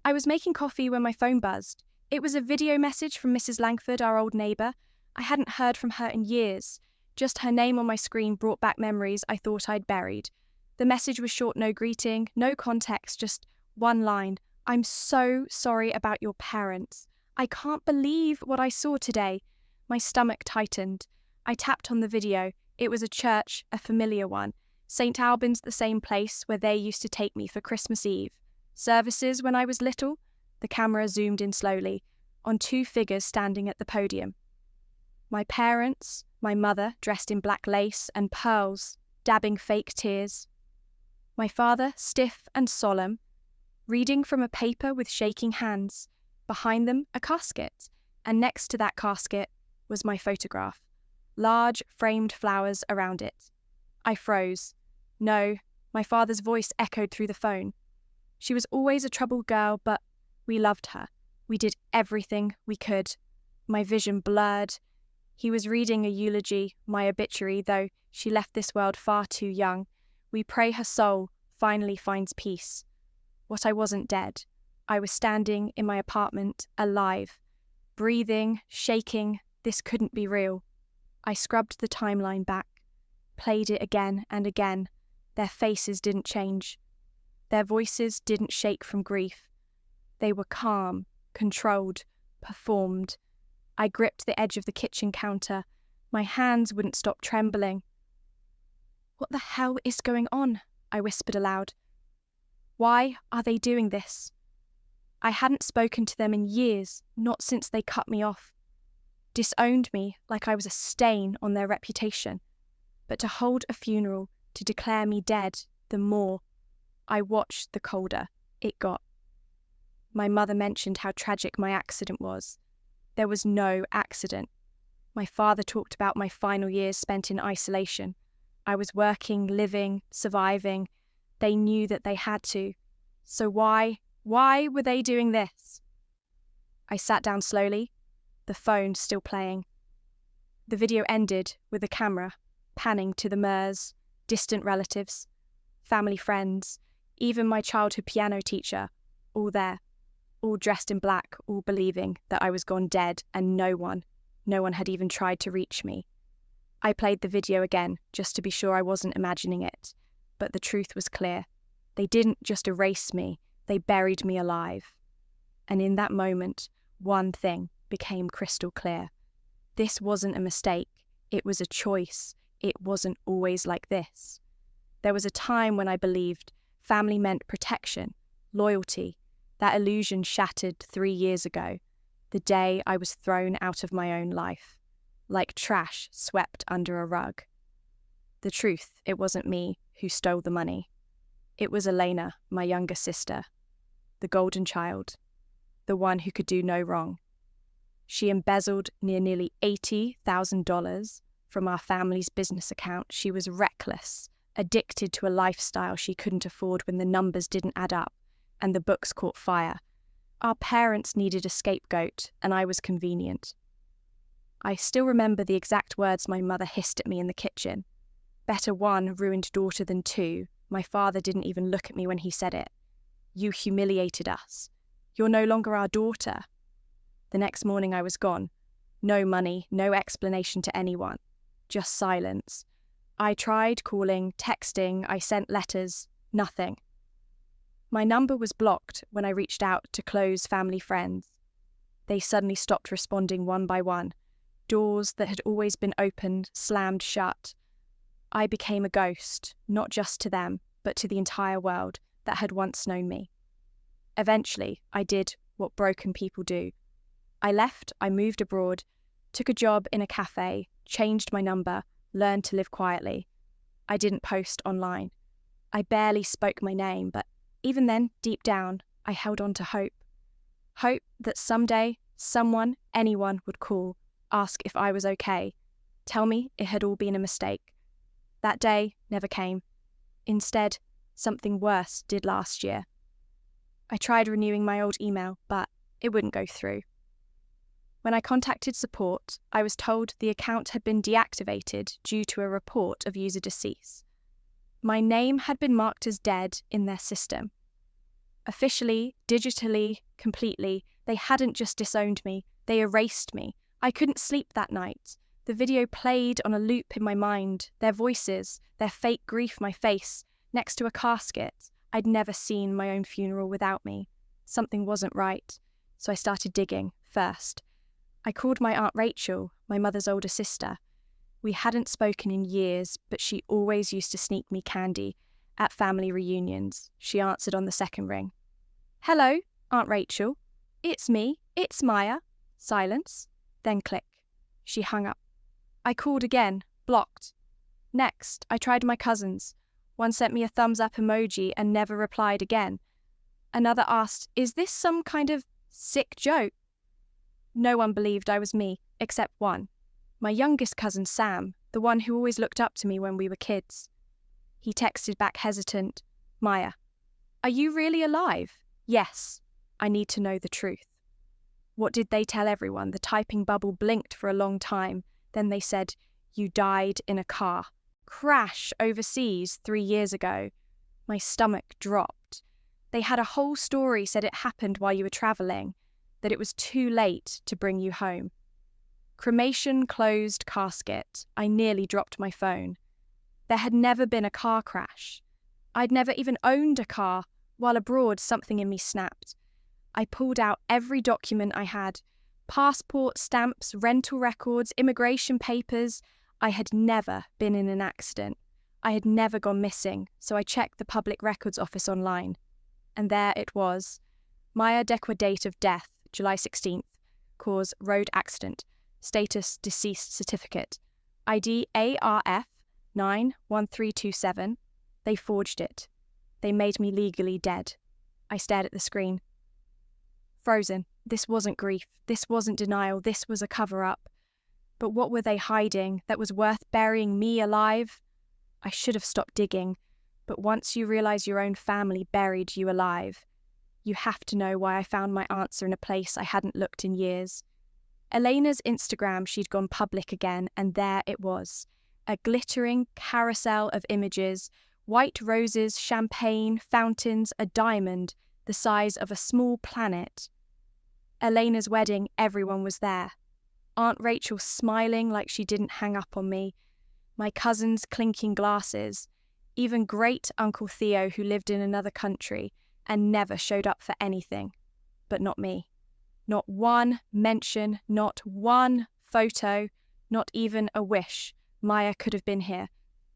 I was making coffee when my phone buzzed. It was a video message from Mrs. Langford, our old neighbour. I hadn't heard from her in years. Just her name on my screen brought back memories I thought I'd buried. The message was short, no greeting, no context, just one line. "I'm so sorry about your parents. I can't believe what I saw today." My stomach tightened. I tapped on the video. It was a church, a familiar one. St. Albans, the same place where they used to take me for Christmas Eve. Services when I was little. The camera zoomed in slowly, on two figures standing at the podium. My parents, my mother dressed in black lace and pearls, dabbing fake tears. My father, stiff and solemn, reading from a paper with shaking hands. Behind them, a casket, and next to that casket was my photograph. Large, framed flowers around it. I froze. No, my father's voice echoed through the phone. She was always a troubled girl, but we loved her. We did everything we could. My vision blurred. He was reading a eulogy, my obituary, though she left this world far too young. We pray her soul finally finds peace. What I wasn't dead. I was standing in my apartment, alive. Breathing, shaking, this couldn't be real. I scrubbed the timeline back, played it again and again. Their faces didn't change. Their voices didn't shake from grief. They were calm, controlled, performed. I gripped the edge of the kitchen counter. My hands wouldn't stop trembling. "What the hell is going on?" I whispered aloud. "Why are they doing this?" I hadn't spoken to them in years, not since they cut me off. Disowned me like I was a stain on their reputation. But to hold a funeral, to declare me dead, the more I watched, the colder it got. My mother mentioned how tragic my accident was. There was no accident. My father talked about my final years spent in isolation. I was working, living, surviving. They knew that they had to. So why were they doing this? I sat down slowly, the phone still playing. The video ended with the camera panning to the MERS, distant relatives, family friends, even my childhood piano teacher, all there, all dressed in black, all believing that I was gone dead and no one had even tried to reach me. I played the video again, just to be sure I wasn't imagining it, but the truth was clear. They didn't just erase me, they buried me alive. And in that moment, one thing became crystal clear. This wasn't a mistake, it was a choice. It wasn't always like this. There was a time when I believed family meant protection, loyalty. That illusion shattered 3 years ago, the day I was thrown out of my own life, like trash swept under a rug. The truth, it wasn't me who stole the money. It was Elena, my younger sister, the golden child, the one who could do no wrong. She embezzled nearly $80,000 from our family's business account. She was reckless, addicted to a lifestyle she couldn't afford when the numbers didn't add up and the books caught fire. Our parents needed a scapegoat, and I was convenient. I still remember the exact words my mother hissed at me in the kitchen. "Better one ruined daughter than two." My father didn't even look at me when he said it. "You humiliated us. You're no longer our daughter." The next morning I was gone. No money, no explanation to anyone. Just silence. I tried calling, texting, I sent letters, nothing. My number was blocked when I reached out to close family friends. They suddenly stopped responding one by one. Doors that had always been opened slammed shut. I became a ghost, not just to them, but to the entire world that had once known me. Eventually, I did what broken people do. I left, I moved abroad, took a job in a cafe, changed my number, learned to live quietly. I didn't post online. I barely spoke my name, but even then, deep down, I held on to hope. Hope that someday, someone, anyone would call, ask if I was okay, tell me it had all been a mistake. That day never came. Instead, something worse did last year. I tried renewing my old email, but it wouldn't go through. When I contacted support, I was told the account had been deactivated due to a report of user decease. My name had been marked as dead in their system. Officially, digitally, completely, they hadn't just disowned me, they erased me. I couldn't sleep that night. The video played on a loop in my mind, their voices, their fake grief my face, next to a casket. I'd never seen my own funeral without me. Something wasn't right, so I started digging, first. I called my Aunt Rachel, my mother's older sister. We hadn't spoken in years, but she always used to sneak me candy at family reunions. She answered on the second ring. "Hello, Aunt Rachel. It's me. It's Maya." Silence. Then click. She hung up. I called again. Blocked. Next, I tried my cousins. One sent me a thumbs up emoji and never replied again. Another asked, "Is this some kind of sick joke?" No one believed I was me, except one. My youngest cousin Sam, the one who always looked up to me when we were kids. He texted back hesitant, "Maya, are you really alive?" "Yes, I need to know the truth." What did they tell everyone? The typing bubble blinked for a long time. Then they said, "You died in a car crash overseas 3 years ago." My stomach dropped. They had a whole story, said it happened while you were travelling, that it was too late to bring you home. Cremation closed casket. I nearly dropped my phone. There had never been a car crash. I'd never even owned a car. While abroad, something in me snapped. I pulled out every document I had. Passport, stamps, rental records, immigration papers. I had never been in an accident. I had never gone missing, so I checked the Public Records Office online. And there it was. Maya Dekwa, date of death, July 16th. Cause road accident. Status deceased certificate. ID ARF 91327. They forged it. They made me legally dead. I stared at the screen. Frozen. This wasn't grief. This wasn't denial. This was a cover-up. But what were they hiding that was worth burying me alive? I should have stopped digging, but once you realize your own family buried you alive, you have to know why I found my answer in a place I hadn't looked in years. Elena's Instagram, she'd gone public again, and there it was. A glittering carousel of images, white roses, champagne, fountains, a diamond, the size of a small planet. Elena's wedding, everyone was there. Aunt Rachel smiling like she didn't hang up on me. My cousins clinking glasses. Even great Uncle Theo, who lived in another country and never showed up for anything. But not me. Not one mention, not one photo, not even a wish. Maya could have been here.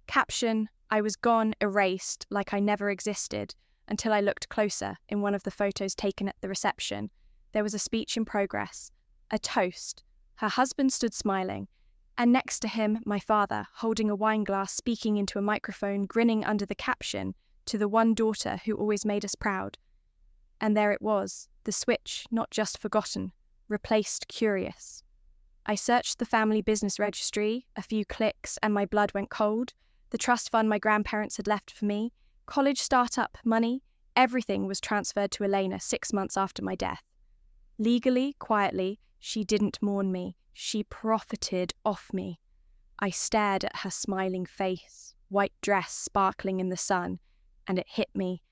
Caption, I was gone, erased, like I never existed, until I looked closer in one of the photos taken at the reception. There was a speech in progress, a toast. Her husband stood smiling, and next to him, my father, holding a wine glass, speaking into a microphone, grinning under the caption, to the one daughter who always made us proud. And there it was, the switch, not just forgotten, replaced curious. I searched the family business registry, a few clicks, and my blood went cold. The trust fund my grandparents had left for me, college startup money, everything was transferred to Elena 6 months after my death. Legally, quietly, she didn't mourn me. She profited off me. I stared at her smiling face, white dress sparkling in the sun, and it hit me.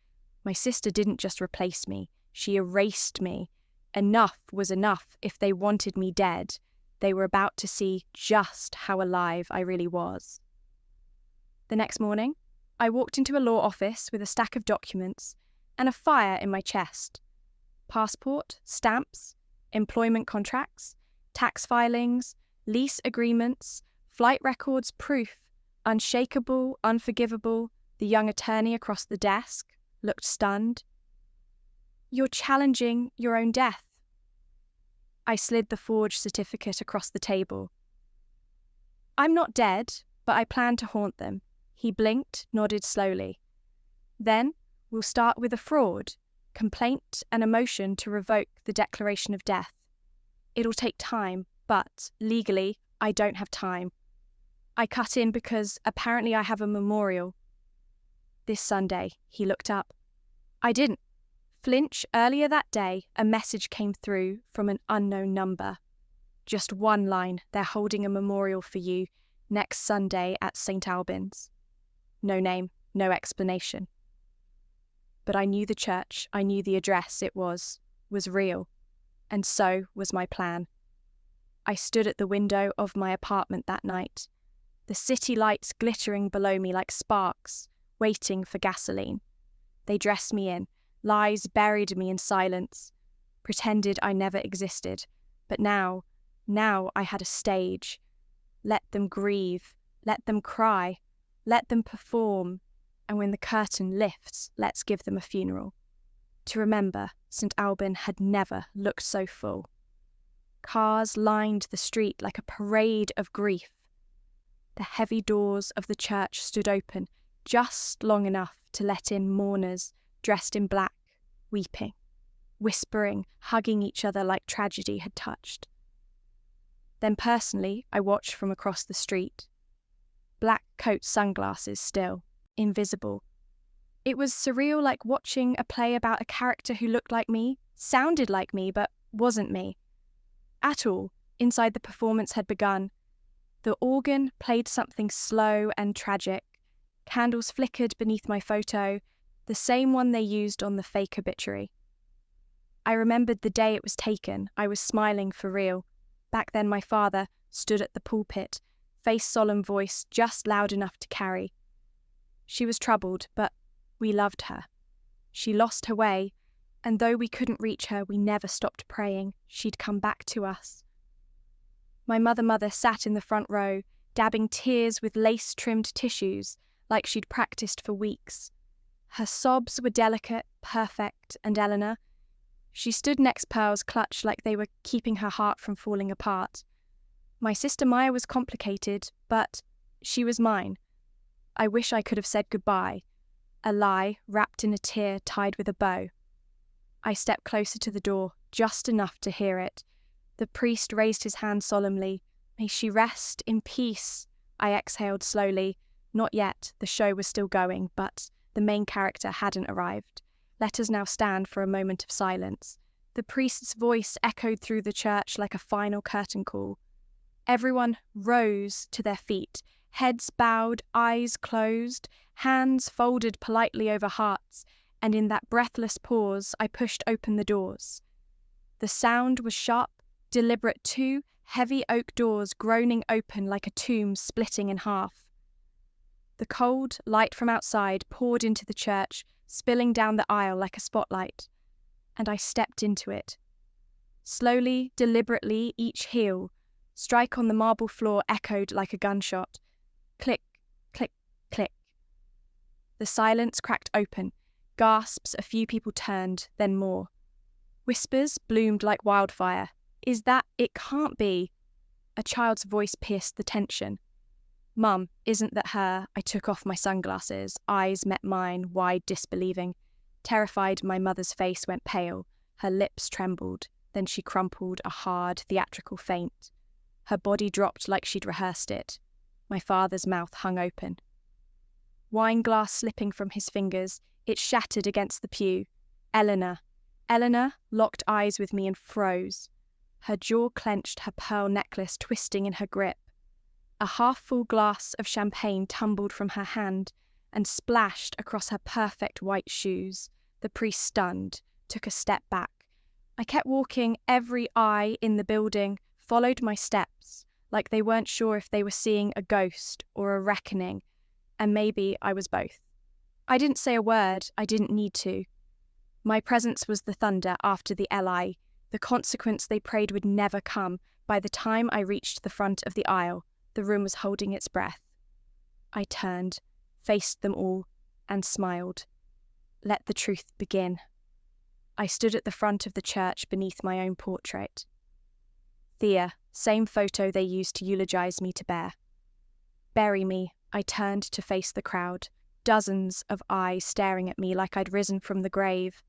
My sister didn't just replace me, she erased me. Enough was enough. If they wanted me dead, they were about to see just how alive I really was. The next morning, I walked into a law office with a stack of documents and a fire in my chest. Passport, stamps, employment contracts, tax filings, lease agreements, flight records, proof, unshakable, unforgivable. The young attorney across the desk looked stunned. "You're challenging your own death." I slid the forged certificate across the table. "I'm not dead, but I plan to haunt them." He blinked, nodded slowly. "Then we'll start with a fraud, complaint and a motion to revoke the declaration of death. It'll take time, but legally, I don't have time. I cut in because apparently I have a memorial." "This Sunday," he looked up. I didn't flinch. Earlier that day, a message came through from an unknown number. Just one line, "They're holding a memorial for you next Sunday at St. Albans." No name, no explanation. but I knew the church, I knew the address. It was real. And so was my plan. I stood at the window of my apartment that night, the city lights glittering below me like sparks, waiting for gasoline. They dressed me in, lies buried me in silence, pretended I never existed. But now I had a stage. Let them grieve, let them cry, let them perform, and when the curtain lifts, let's give them a funeral. To remember, St. Alban had never looked so full. Cars lined the street like a parade of grief. The heavy doors of the church stood open just long enough to let in mourners dressed in black, weeping, whispering, hugging each other like tragedy had touched. Then personally, I watched from across the street. Black coat sunglasses still, invisible. It was surreal, like watching a play about a character who looked like me, sounded like me, but wasn't me. At all, inside the performance had begun. The organ played something slow and tragic. Candles flickered beneath my photo, the same one they used on the fake obituary. I remembered the day it was taken. I was smiling for real. Back then my father stood at the pulpit, face solemn, voice just loud enough to carry. She was troubled, but we loved her. She lost her way, and though we couldn't reach her, we never stopped praying she'd come back to us. My mother sat in the front row, dabbing tears with lace-trimmed tissues, like she'd practiced for weeks. Her sobs were delicate, perfect, and Eleanor, she stood next Pearl's clutch like they were keeping her heart from falling apart. My sister Maya was complicated, but she was mine. I wish I could have said goodbye, a lie wrapped in a tear tied with a bow. I stepped closer to the door, just enough to hear it. The priest raised his hand solemnly. May she rest in peace. I exhaled slowly. Not yet, the show was still going, but the main character hadn't arrived. Let us now stand for a moment of silence. The priest's voice echoed through the church like a final curtain call. Everyone rose to their feet, heads bowed, eyes closed, hands folded politely over hearts, and in that breathless pause I pushed open the doors. The sound was sharp, deliberate, 2 heavy oak doors groaning open like a tomb splitting in half. The cold light from outside poured into the church, spilling down the aisle like a spotlight, and I stepped into it. Slowly, deliberately, each heel, strike on the marble floor echoed like a gunshot. Click, click, click. The silence cracked open. Gasps, a few people turned, then more. Whispers bloomed like wildfire. Is that? It can't be. A child's voice pierced the tension. Mum, isn't that her? I took off my sunglasses. Eyes met mine, wide, disbelieving. Terrified, my mother's face went pale. Her lips trembled. Then she crumpled a hard, theatrical faint. Her body dropped like she'd rehearsed it. My father's mouth hung open. Wine glass slipping from his fingers, it shattered against the pew. Eleanor locked eyes with me and froze. Her jaw clenched, her pearl necklace twisting in her grip. A half-full glass of champagne tumbled from her hand and splashed across her perfect white shoes. The priest, stunned, took a step back. I kept walking, every eye in the building followed my steps, like they weren't sure if they were seeing a ghost or a reckoning, and maybe I was both. I didn't say a word, I didn't need to. My presence was the thunder after the LI, the consequence they prayed would never come. By the time I reached the front of the aisle, the room was holding its breath. I turned, faced them all, and smiled. Let the truth begin. I stood at the front of the church beneath my own portrait. Thea, same photo they used to eulogize me to bear. Bury me, I turned to face the crowd, dozens of eyes staring at me like I'd risen from the grave.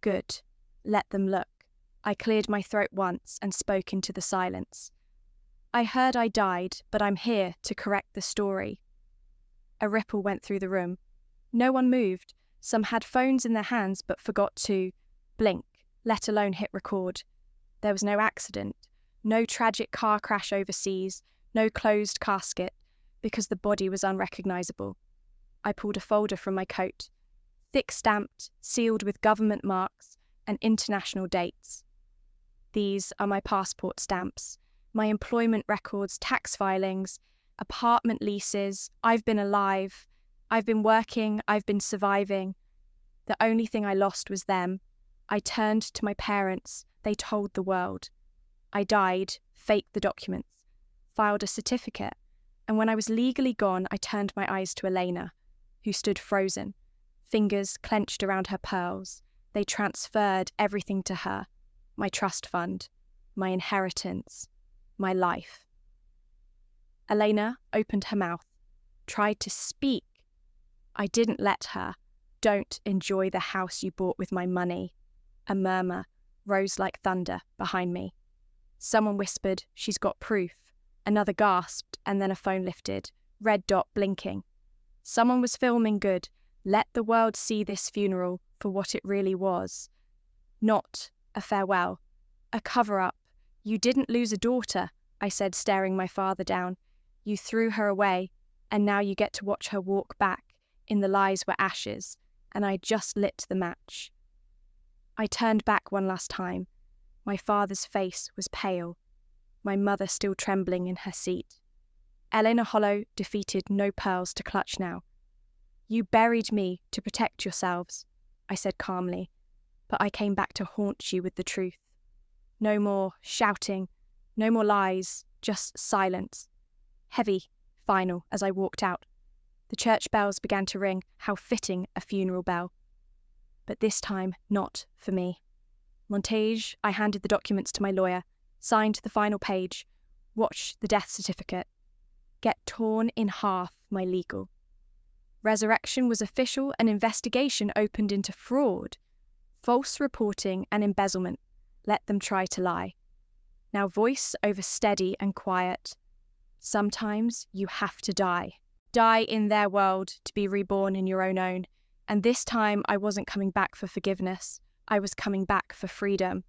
Good. Let them look. I cleared my throat once and spoke into the silence. I heard I died, but I'm here to correct the story. A ripple went through the room. No one moved. Some had phones in their hands but forgot to blink, let alone hit record. There was no accident, no tragic car crash overseas, no closed casket, because the body was unrecognizable. I pulled a folder from my coat. thick-stamped, sealed with government marks and international dates. These are my passport stamps, my employment records, tax filings, apartment leases. I've been alive. I've been working. I've been surviving. The only thing I lost was them. I turned to my parents. They told the world. I died, faked the documents, filed a certificate, and when I was legally gone, I turned my eyes to Elena, who stood frozen, fingers clenched around her pearls. They transferred everything to her, my trust fund, my inheritance, my life. Elena opened her mouth, tried to speak. I didn't let her. Don't enjoy the house you bought with my money. A murmur rose like thunder behind me. Someone whispered, she's got proof. Another gasped, and then a phone lifted, red dot blinking. Someone was filming good. Let the world see this funeral for what it really was. Not a farewell, a cover-up. You didn't lose a daughter, I said, staring my father down. You threw her away, and now you get to watch her walk back. In the lies were ashes, and I just lit the match. I turned back one last time. My father's face was pale, my mother still trembling in her seat. Elena Hollow defeated no pearls to clutch now. You buried me to protect yourselves, I said calmly, but I came back to haunt you with the truth. No more shouting, no more lies, just silence. Heavy, final, as I walked out. The church bells began to ring, how fitting a funeral bell. But this time, not for me. Montage, I handed the documents to my lawyer, signed the final page, watched the death certificate. Get torn in half, my legal. Resurrection was official, an investigation opened into fraud. False reporting and embezzlement. Let them try to lie. Now voice over steady and quiet. Sometimes you have to die. Die in their world to be reborn in your own. And this time I wasn't coming back for forgiveness. I was coming back for freedom.